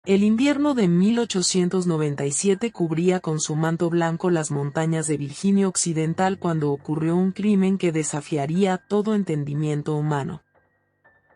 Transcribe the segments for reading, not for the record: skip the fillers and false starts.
El invierno de 1897 cubría con su manto blanco las montañas de Virginia Occidental cuando ocurrió un crimen que desafiaría todo entendimiento humano.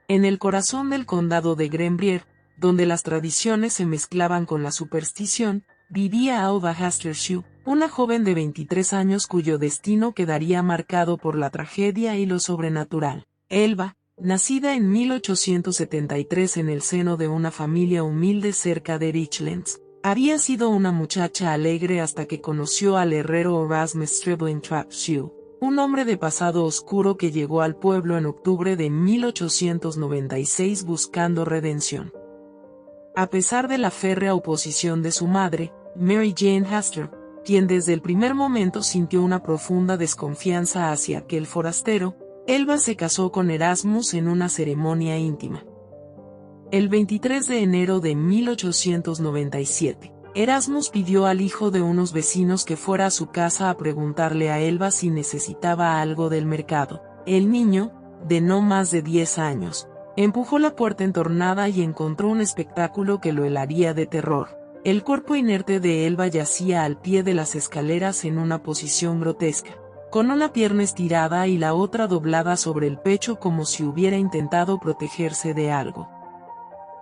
En el corazón del condado de Greenbrier, donde las tradiciones se mezclaban con la superstición, vivía Alva Hastershaw, una joven de 23 años cuyo destino quedaría marcado por la tragedia y lo sobrenatural. Elva, nacida en 1873 en el seno de una familia humilde cerca de Richlands, había sido una muchacha alegre hasta que conoció al herrero Erasmus Stribling Trapshaw, un hombre de pasado oscuro que llegó al pueblo en octubre de 1896 buscando redención. A pesar de la férrea oposición de su madre, Mary Jane Astor, quien desde el primer momento sintió una profunda desconfianza hacia aquel forastero, Elva se casó con Erasmus en una ceremonia íntima. El 23 de enero de 1897, Erasmus pidió al hijo de unos vecinos que fuera a su casa a preguntarle a Elva si necesitaba algo del mercado. El niño, de no más de 10 años, empujó la puerta entornada y encontró un espectáculo que lo helaría de terror. El cuerpo inerte de Elva yacía al pie de las escaleras en una posición grotesca, con una pierna estirada y la otra doblada sobre el pecho como si hubiera intentado protegerse de algo.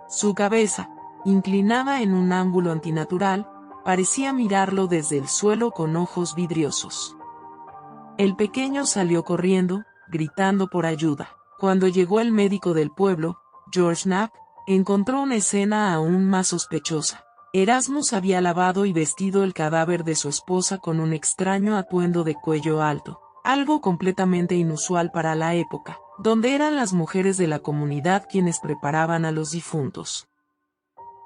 Su cabeza, inclinada en un ángulo antinatural, parecía mirarlo desde el suelo con ojos vidriosos. El pequeño salió corriendo, gritando por ayuda. Cuando llegó el médico del pueblo, George Knapp, encontró una escena aún más sospechosa. Erasmus había lavado y vestido el cadáver de su esposa con un extraño atuendo de cuello alto, algo completamente inusual para la época, donde eran las mujeres de la comunidad quienes preparaban a los difuntos.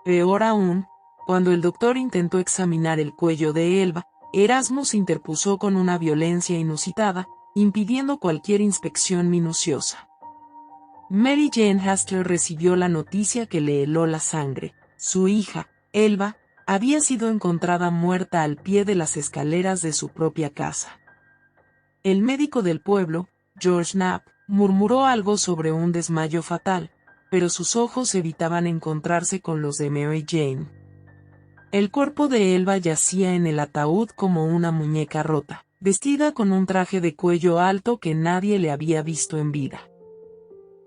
Peor aún, cuando el doctor intentó examinar el cuello de Elva, Erasmus interpuso con una violencia inusitada, impidiendo cualquier inspección minuciosa. Mary Jane Astor recibió la noticia que le heló la sangre. Su hija, Elva, había sido encontrada muerta al pie de las escaleras de su propia casa. El médico del pueblo, George Knapp, murmuró algo sobre un desmayo fatal, pero sus ojos evitaban encontrarse con los de Mary Jane. El cuerpo de Elva yacía en el ataúd como una muñeca rota, vestida con un traje de cuello alto que nadie le había visto en vida.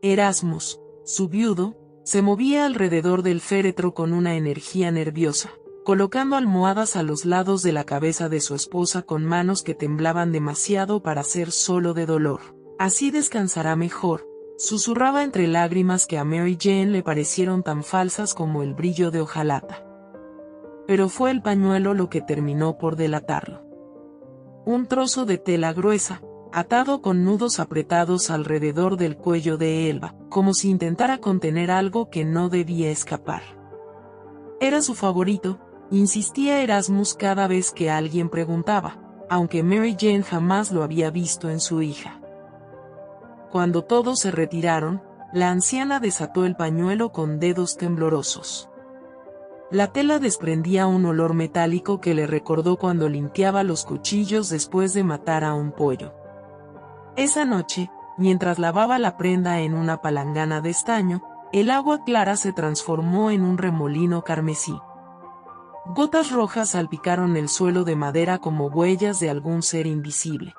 Erasmus, su viudo, se movía alrededor del féretro con una energía nerviosa, colocando almohadas a los lados de la cabeza de su esposa con manos que temblaban demasiado para ser solo de dolor. Así descansará mejor, susurraba entre lágrimas que a Mary Jane le parecieron tan falsas como el brillo de hojalata. Pero fue el pañuelo lo que terminó por delatarlo. Un trozo de tela gruesa, atado con nudos apretados alrededor del cuello de Elva, como si intentara contener algo que no debía escapar. Era su favorito, insistía Erasmus cada vez que alguien preguntaba, aunque Mary Jane jamás lo había visto en su hija. Cuando todos se retiraron, la anciana desató el pañuelo con dedos temblorosos. La tela desprendía un olor metálico que le recordó cuando limpiaba los cuchillos después de matar a un pollo. Esa noche, mientras lavaba la prenda en una palangana de estaño, el agua clara se transformó en un remolino carmesí. Gotas rojas salpicaron el suelo de madera como huellas de algún ser invisible.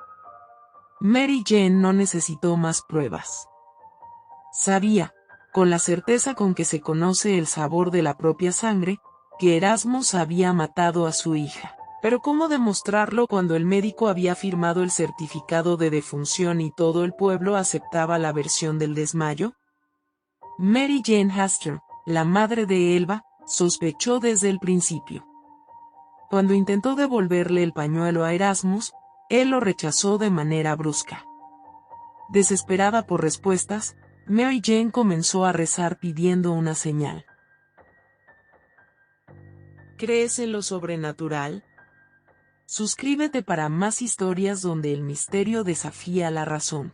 Mary Jane no necesitó más pruebas. Sabía, con la certeza con que se conoce el sabor de la propia sangre, que Erasmus había matado a su hija. Pero ¿cómo demostrarlo cuando el médico había firmado el certificado de defunción y todo el pueblo aceptaba la versión del desmayo? Mary Jane Astor, la madre de Elva, sospechó desde el principio. Cuando intentó devolverle el pañuelo a Erasmus, él lo rechazó de manera brusca. Desesperada por respuestas, Mary Jane comenzó a rezar pidiendo una señal. ¿Crees en lo sobrenatural? Suscríbete para más historias donde el misterio desafía la razón.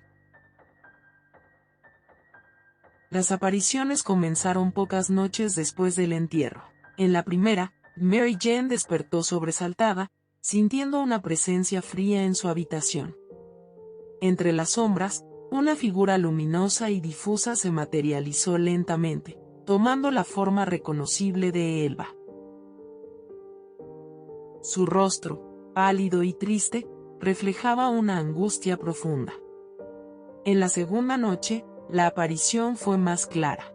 Las apariciones comenzaron pocas noches después del entierro. En la primera, Mary Jane despertó sobresaltada, sintiendo una presencia fría en su habitación. Entre las sombras, una figura luminosa y difusa se materializó lentamente, tomando la forma reconocible de Elba. Su rostro, pálido y triste, reflejaba una angustia profunda. En la segunda noche, la aparición fue más clara.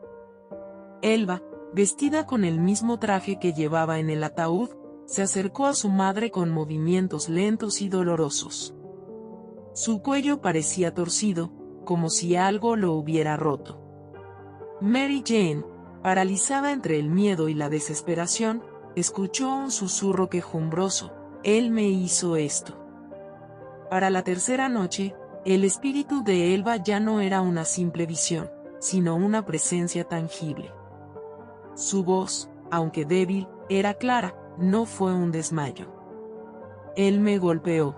Elba, vestida con el mismo traje que llevaba en el ataúd, se acercó a su madre con movimientos lentos y dolorosos. Su cuello parecía torcido, como si algo lo hubiera roto. Mary Jane, paralizada entre el miedo y la desesperación, escuchó un susurro quejumbroso: «Él me hizo esto». Para la tercera noche, el espíritu de Elba ya no era una simple visión, sino una presencia tangible. Su voz, aunque débil, era clara, no fue un desmayo. «Él me golpeó».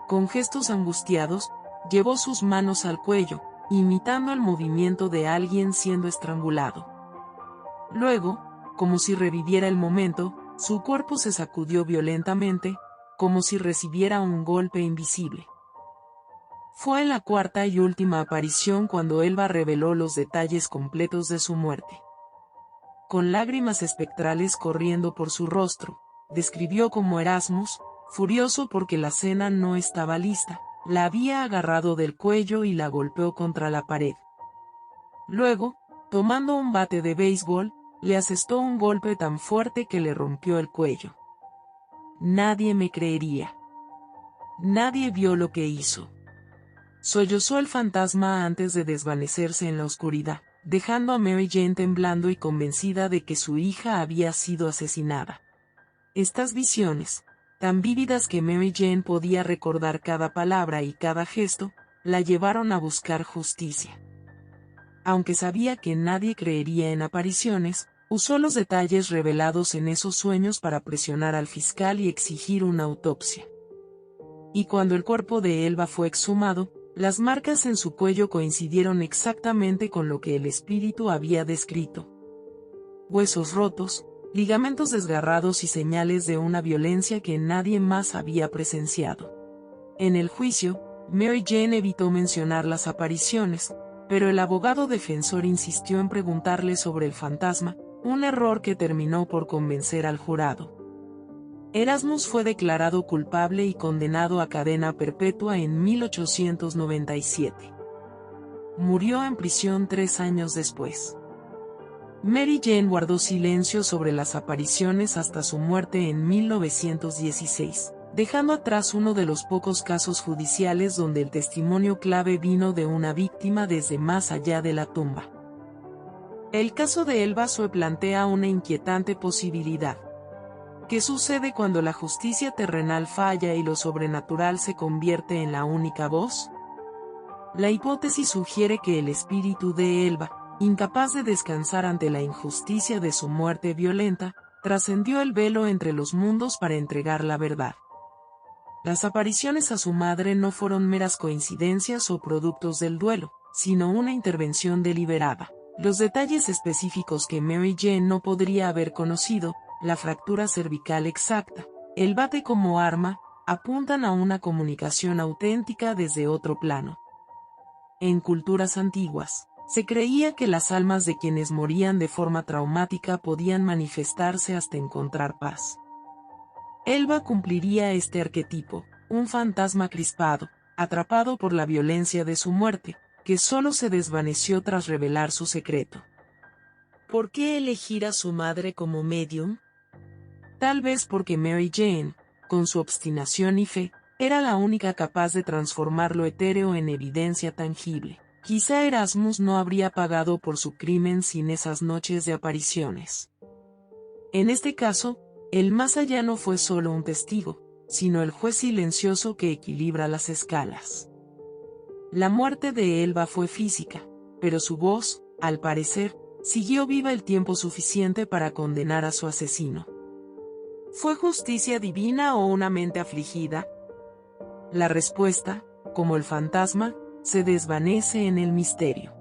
Con gestos angustiados, llevó sus manos al cuello, imitando el movimiento de alguien siendo estrangulado. Luego, como si reviviera el momento, su cuerpo se sacudió violentamente, como si recibiera un golpe invisible. Fue en la cuarta y última aparición cuando Elba reveló los detalles completos de su muerte. Con lágrimas espectrales corriendo por su rostro, describió cómo Erasmus, furioso porque la cena no estaba lista, la había agarrado del cuello y la golpeó contra la pared. Luego, tomando un bate de béisbol, le asestó un golpe tan fuerte que le rompió el cuello. Nadie me creería. Nadie vio lo que hizo. Sollozó el fantasma antes de desvanecerse en la oscuridad, dejando a Mary Jane temblando y convencida de que su hija había sido asesinada. Estas visiones, tan vívidas que Mary Jane podía recordar cada palabra y cada gesto, la llevaron a buscar justicia. Aunque sabía que nadie creería en apariciones, usó los detalles revelados en esos sueños para presionar al fiscal y exigir una autopsia. Y cuando el cuerpo de Elba fue exhumado, las marcas en su cuello coincidieron exactamente con lo que el espíritu había descrito. Huesos rotos, ligamentos desgarrados y señales de una violencia que nadie más había presenciado. En el juicio, Mary Jane evitó mencionar las apariciones, pero el abogado defensor insistió en preguntarle sobre el fantasma, un error que terminó por convencer al jurado. Erasmus fue declarado culpable y condenado a cadena perpetua en 1897. Murió en prisión 3 años después. Mary Jane guardó silencio sobre las apariciones hasta su muerte en 1916, dejando atrás uno de los pocos casos judiciales donde el testimonio clave vino de una víctima desde más allá de la tumba. El caso de Elba Sue plantea una inquietante posibilidad. ¿Qué sucede cuando la justicia terrenal falla y lo sobrenatural se convierte en la única voz? La hipótesis sugiere que el espíritu de Elba, incapaz de descansar ante la injusticia de su muerte violenta, trascendió el velo entre los mundos para entregar la verdad. Las apariciones a su madre no fueron meras coincidencias o productos del duelo, sino una intervención deliberada. Los detalles específicos que Mary Jane no podría haber conocido, la fractura cervical exacta, el bate como arma, apuntan a una comunicación auténtica desde otro plano. En culturas antiguas, se creía que las almas de quienes morían de forma traumática podían manifestarse hasta encontrar paz. Elba cumpliría este arquetipo, un fantasma crispado, atrapado por la violencia de su muerte, que solo se desvaneció tras revelar su secreto. ¿Por qué elegir a su madre como medium? Tal vez porque Mary Jane, con su obstinación y fe, era la única capaz de transformar lo etéreo en evidencia tangible. Quizá Erasmus no habría pagado por su crimen sin esas noches de apariciones. En este caso, el más allá no fue solo un testigo, sino el juez silencioso que equilibra las escalas. La muerte de Elba fue física, pero su voz, al parecer, siguió viva el tiempo suficiente para condenar a su asesino. ¿Fue justicia divina o una mente afligida? La respuesta, como el fantasma, se desvanece en el misterio.